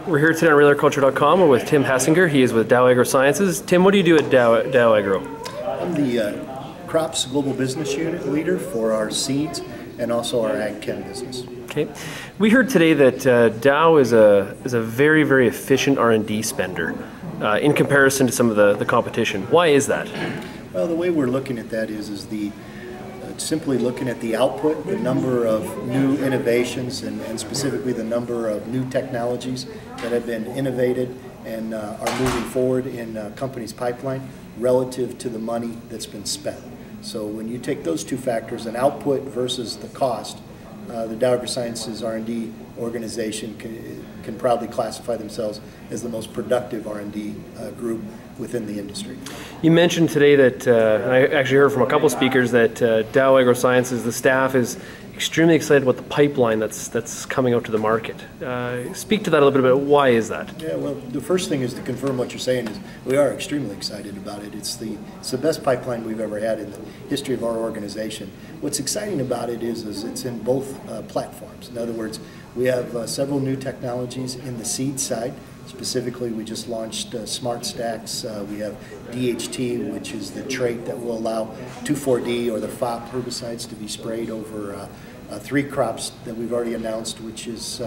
We're here today on RealAgriculture.com. We're with Tim Hassinger. He is with Dow Agro Sciences. Tim, what do you do at Dow Agro? I'm the Crops Global Business Unit leader for our seeds and also our ag chem business. Okay. We heard today that Dow is a very, very efficient R&D spender in comparison to some of the competition. Why is that? Well, the way we're looking at that is simply looking at the output, the number of new innovations, and specifically the number of new technologies that have been innovated and are moving forward in companies' pipeline relative to the money that's been spent. So when you take those two factors, an output versus the cost, the Dow Agro Sciences R&D organization can proudly classify themselves as the most productive R&D group within the industry. You mentioned today that, and I actually heard from a couple speakers, that Dow Agro Sciences, the staff is extremely excited about the pipeline that's coming out to the market. Speak to that a little bit about why is that? Yeah, well, the first thing is to confirm what you're saying is we are extremely excited about it. It's the best pipeline we've ever had in the history of our organization. What's exciting about it is it's in both platforms. In other words, we have several new technologies in the seed side. Specifically, we just launched Smart Stacks. We have DHT, which is the trait that will allow 2,4-D or the FOP herbicides to be sprayed over 3 crops that we've already announced, which is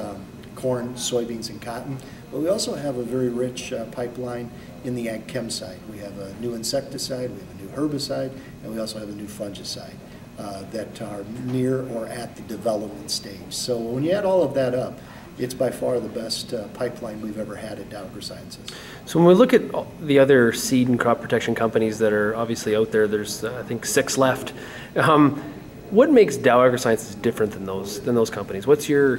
corn, soybeans, and cotton. But we also have a very rich pipeline in the ag chem side. We have a new insecticide, we have a new herbicide, and we also have a new fungicide that are near or at the development stage. So when you add all of that up, it's by far the best pipeline we've ever had at Dow Agro Sciences. So when we look at the other seed and crop protection companies that are obviously out there, there's I think 6 left. What makes Dow Agro Sciences different than those companies? What's your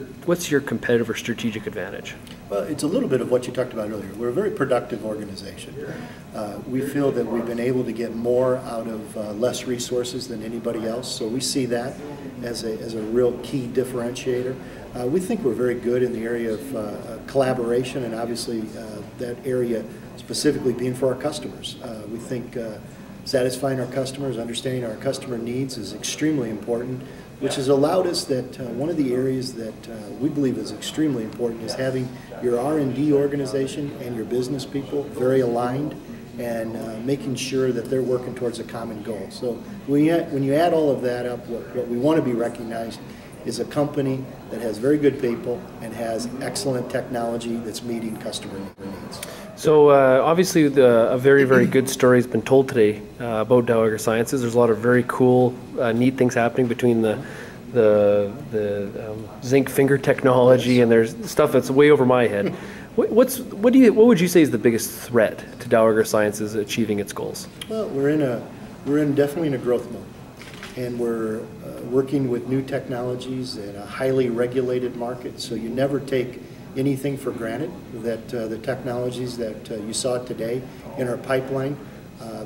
competitive or strategic advantage? Well, it's a little bit of what you talked about earlier. We're a very productive organization. We feel that we've been able to get more out of less resources than anybody else, so we see that as a real key differentiator. We think we're very good in the area of collaboration, and obviously that area specifically being for our customers. We think satisfying our customers, understanding our customer needs is extremely important, which has allowed us that one of the areas that we believe is extremely important is having your R&D organization and your business people very aligned and making sure that they're working towards a common goal. So when you add all of that up, what we want to be recognized is a company that has very good people and has excellent technology that's meeting customer needs. So obviously a very, very good story has been told today about Dow Agro Sciences. There's a lot of very cool, neat things happening between the zinc finger technology, and there's stuff that's way over my head. What would you say is the biggest threat to Dow Agro Sciences achieving its goals? Well, we're definitely in a growth mode, and we're working with new technologies in a highly regulated market. So you never take anything for granted. That the technologies that you saw today in our pipeline,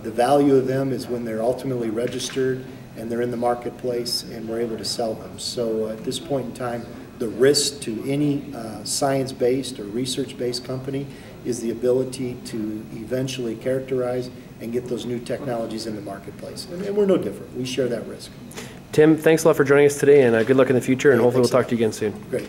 the value of them is when they're ultimately registered and they're in the marketplace and we're able to sell them. So at this point in time, the risk to any science-based or research-based company is the ability to eventually characterize and get those new technologies in the marketplace. And we're no different. We share that risk. Tim, thanks a lot for joining us today, and good luck in the future, and hopefully we'll talk to you again soon. Great.